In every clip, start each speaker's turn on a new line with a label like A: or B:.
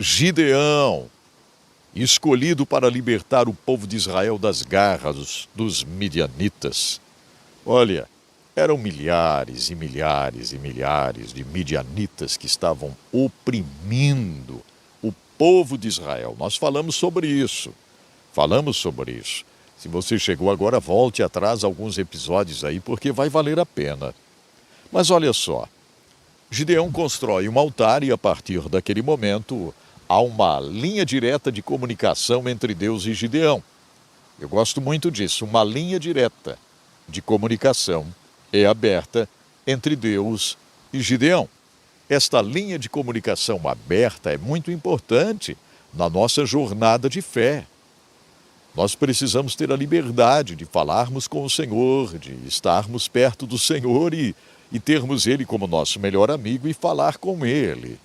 A: Gideão, escolhido para libertar o povo de Israel das garras dos midianitas. Olha, eram milhares e milhares e milhares de midianitas que estavam oprimindo o povo de Israel. Nós falamos sobre isso. Se você chegou agora, volte atrás alguns episódios aí, porque vai valer a pena. Mas olha só, Gideão constrói um altar e a partir daquele momento há uma linha direta de comunicação entre Deus e Gideão. Eu gosto muito disso, uma linha direta de comunicação é aberta entre Deus e Gideão. Esta linha de comunicação aberta é muito importante na nossa jornada de fé. Nós precisamos ter a liberdade de falarmos com o Senhor, de estarmos perto do Senhor e termos Ele como nosso melhor amigo e falar com Ele.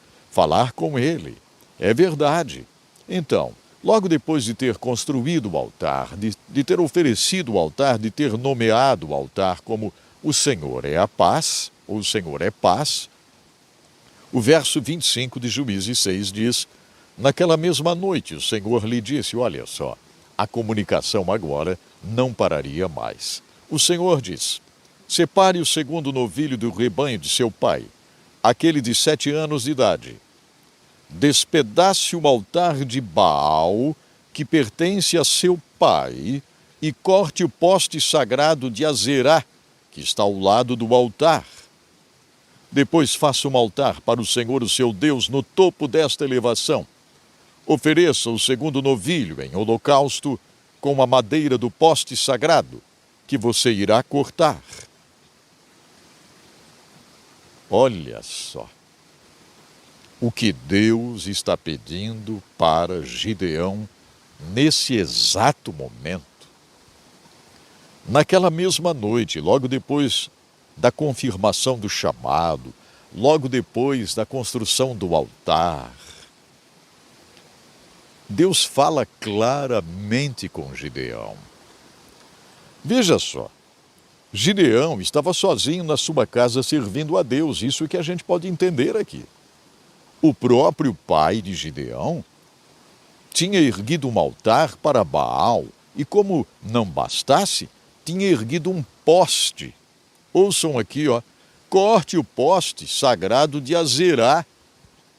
A: É verdade. Então, logo depois de ter construído o altar, de ter oferecido o altar, de ter nomeado o altar como o Senhor é a paz, ou o Senhor é paz, o verso 25 de Juízes 6 diz: naquela mesma noite o Senhor lhe disse, olha só, a comunicação agora não pararia mais. O Senhor diz: separe o segundo novilho do rebanho de seu pai, aquele de 7 anos de idade. Despedace o altar de Baal, que pertence a seu pai, e corte o poste sagrado de Azerá, que está ao lado do altar. Depois faça um altar para o Senhor, o seu Deus, no topo desta elevação. Ofereça o segundo novilho em holocausto com a madeira do poste sagrado, que você irá cortar. Olha só o que Deus está pedindo para Gideão nesse exato momento. Naquela mesma noite, logo depois da confirmação do chamado, logo depois da construção do altar, Deus fala claramente com Gideão. Veja só, Gideão estava sozinho na sua casa servindo a Deus, isso que a gente pode entender aqui. O próprio pai de Gideão tinha erguido um altar para Baal e, como não bastasse, tinha erguido um poste. Ouçam aqui, corte o poste sagrado de Azerá,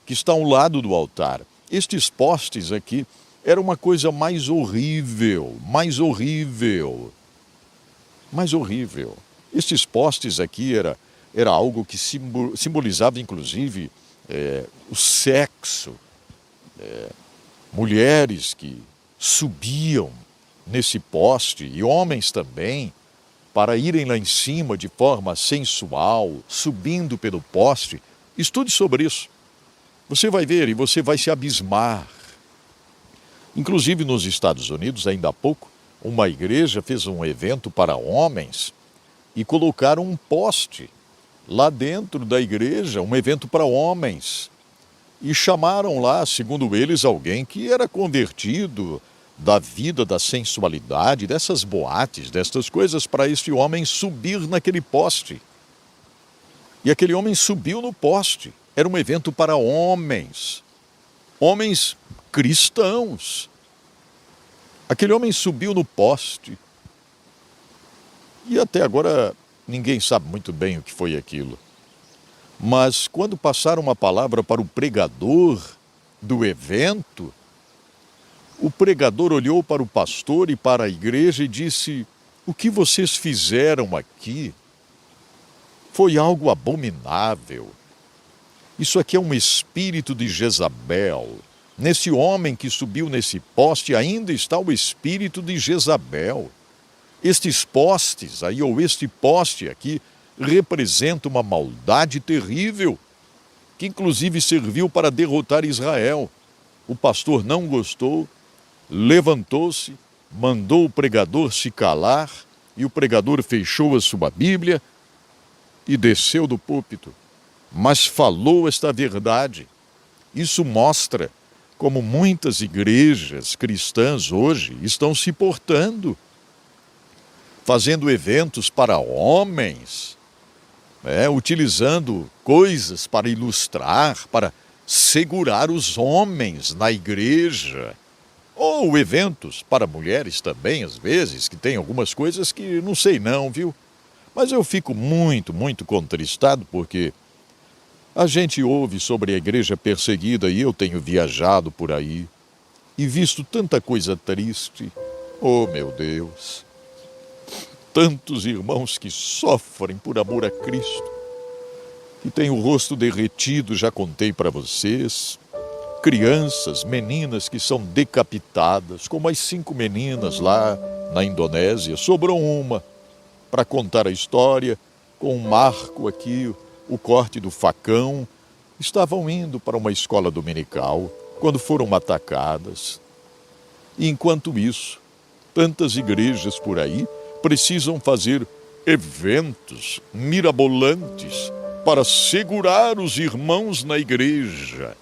A: que está ao lado do altar. Estes postes aqui eram uma coisa mais horrível. Estes postes aqui era algo que simbolizava, inclusive, o sexo. Mulheres que subiam nesse poste, e homens também, para irem lá em cima de forma sensual, subindo pelo poste. Estude sobre isso. Você vai ver e você vai se abismar. Inclusive nos Estados Unidos, ainda há pouco, uma igreja fez um evento para homens e colocaram um poste lá dentro da igreja, um evento para homens. E chamaram lá, segundo eles, alguém que era convertido da vida da sensualidade, dessas boates, dessas coisas, para este homem subir naquele poste. E aquele homem subiu no poste. Era um evento para homens cristãos. Aquele homem subiu no poste. E até agora ninguém sabe muito bem o que foi aquilo. Mas quando passaram uma palavra para o pregador do evento, o pregador olhou para o pastor e para a igreja e disse: o que vocês fizeram aqui foi algo abominável. Isso aqui é um espírito de Jezabel. Nesse homem que subiu nesse poste ainda está o espírito de Jezabel. Estes postes aí, ou este poste aqui, representa uma maldade terrível, que inclusive serviu para derrotar Israel. O pastor não gostou, levantou-se, mandou o pregador se calar, e o pregador fechou a sua Bíblia e desceu do púlpito. Mas falou esta verdade. Isso mostra como muitas igrejas cristãs hoje estão se portando, fazendo eventos para homens, utilizando coisas para ilustrar, para segurar os homens na igreja. Ou eventos para mulheres também, às vezes, que tem algumas coisas que não sei não, viu? Mas eu fico muito, muito contristado porque a gente ouve sobre a igreja perseguida e eu tenho viajado por aí e visto tanta coisa triste. Oh, meu Deus! Tantos irmãos que sofrem por amor a Cristo, que têm o rosto derretido, já contei para vocês. Crianças, meninas que são decapitadas, como as 5 meninas lá na Indonésia. Sobrou uma para contar a história, com um marco aqui, o corte do facão. Estavam indo para uma escola dominical quando foram atacadas. E enquanto isso, tantas igrejas por aí precisam fazer eventos mirabolantes para segurar os irmãos na igreja.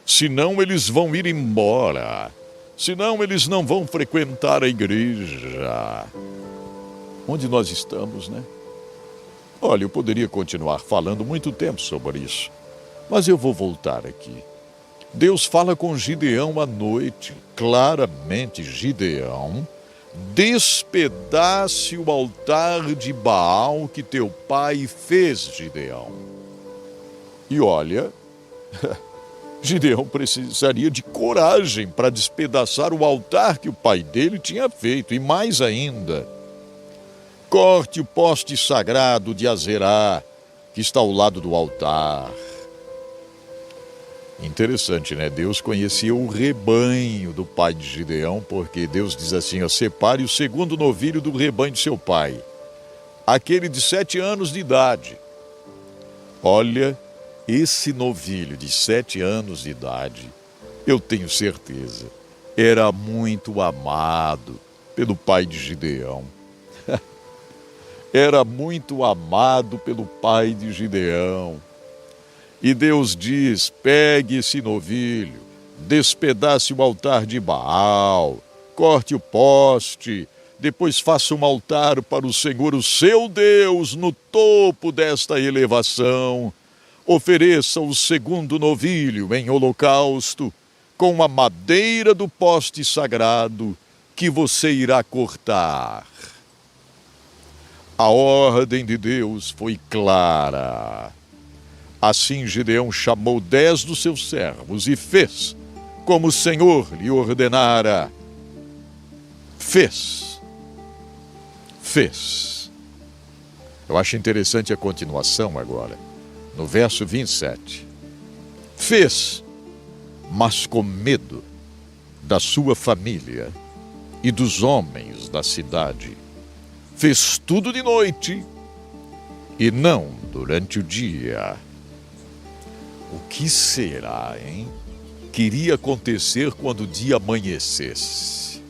A: Senão eles vão ir embora. Senão eles não vão frequentar a igreja. Onde nós estamos, né? Olha, eu poderia continuar falando muito tempo sobre isso, mas eu vou voltar aqui. Deus fala com Gideão à noite. Claramente, Gideão: despedace o altar de Baal que teu pai fez, Gideão. E olha, Gideão precisaria de coragem para despedaçar o altar que o pai dele tinha feito. E mais ainda, corte o poste sagrado de Azerá, que está ao lado do altar. Interessante, né? Deus conhecia o rebanho do pai de Gideão, porque Deus diz assim: separe o segundo novilho do rebanho de seu pai, aquele de 7 anos de idade. Olha, esse novilho de 7 anos de idade, eu tenho certeza, era muito amado pelo pai de Gideão. Era muito amado pelo pai de Gideão. E Deus diz: pegue esse novilho, despedace o altar de Baal, corte o poste, depois faça um altar para o Senhor, o seu Deus, no topo desta elevação. Ofereça o segundo novilho em holocausto com a madeira do poste sagrado que você irá cortar. A ordem de Deus foi clara. Assim Gideão chamou 10 dos seus servos e fez como o Senhor lhe ordenara. Fez. Eu acho interessante a continuação agora, no verso 27. Fez, mas com medo da sua família e dos homens da cidade. Fez tudo de noite e não durante o dia. O que será, hein? Que iria acontecer quando o dia amanhecesse?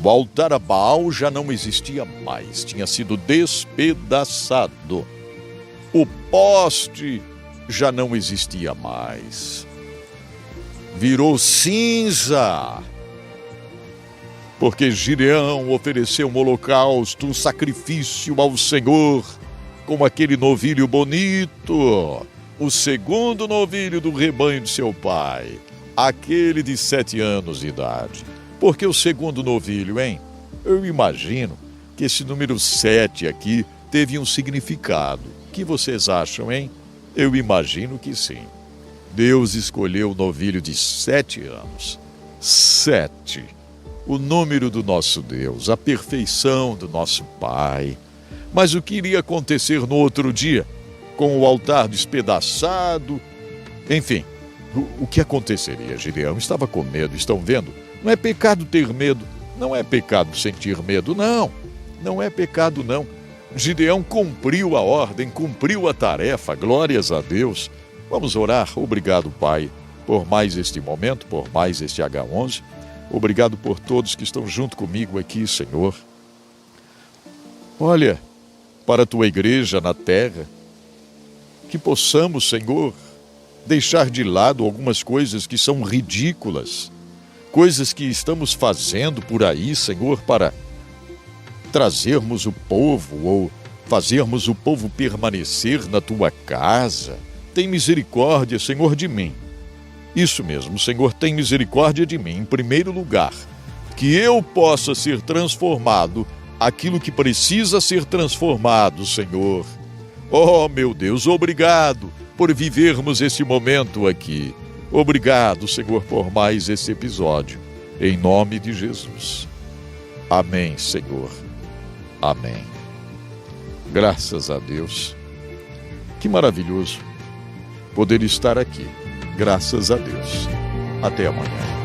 A: O altar a Baal já não existia mais, tinha sido despedaçado. O poste já não existia mais. Virou cinza. Porque Gideão ofereceu um holocausto, um sacrifício ao Senhor, com aquele novilho bonito, o segundo novilho do rebanho de seu pai, aquele de 7 anos de idade. Porque o segundo novilho, hein? Eu imagino que esse número 7 aqui teve um significado. O que vocês acham, hein? Eu imagino que sim. Deus escolheu o novilho de 7 anos. 7. O número do nosso Deus, a perfeição do nosso Pai. Mas o que iria acontecer no outro dia? Com o altar despedaçado? Enfim, o que aconteceria? Gideão estava com medo, estão vendo? Não é pecado ter medo, não é pecado sentir medo, não. Não é pecado, não. Gideão cumpriu a ordem, cumpriu a tarefa, glórias a Deus. Vamos orar. Obrigado, Pai, por mais este momento, por mais este H11. Obrigado por todos que estão junto comigo aqui, Senhor. Olha, para a tua igreja na terra, que possamos, Senhor, deixar de lado algumas coisas que são ridículas, coisas que estamos fazendo por aí, Senhor, para trazermos o povo ou fazermos o povo permanecer na tua casa. Tem misericórdia, Senhor, de mim. Isso mesmo, Senhor, tem misericórdia de mim, em primeiro lugar, que eu possa ser transformado, aquilo que precisa ser transformado, Senhor. Oh, meu Deus, obrigado por vivermos esse momento aqui. Obrigado, Senhor, por mais esse episódio. Em nome de Jesus. Amém, Senhor. Amém. Graças a Deus. Que maravilhoso poder estar aqui. Graças a Deus. Até amanhã.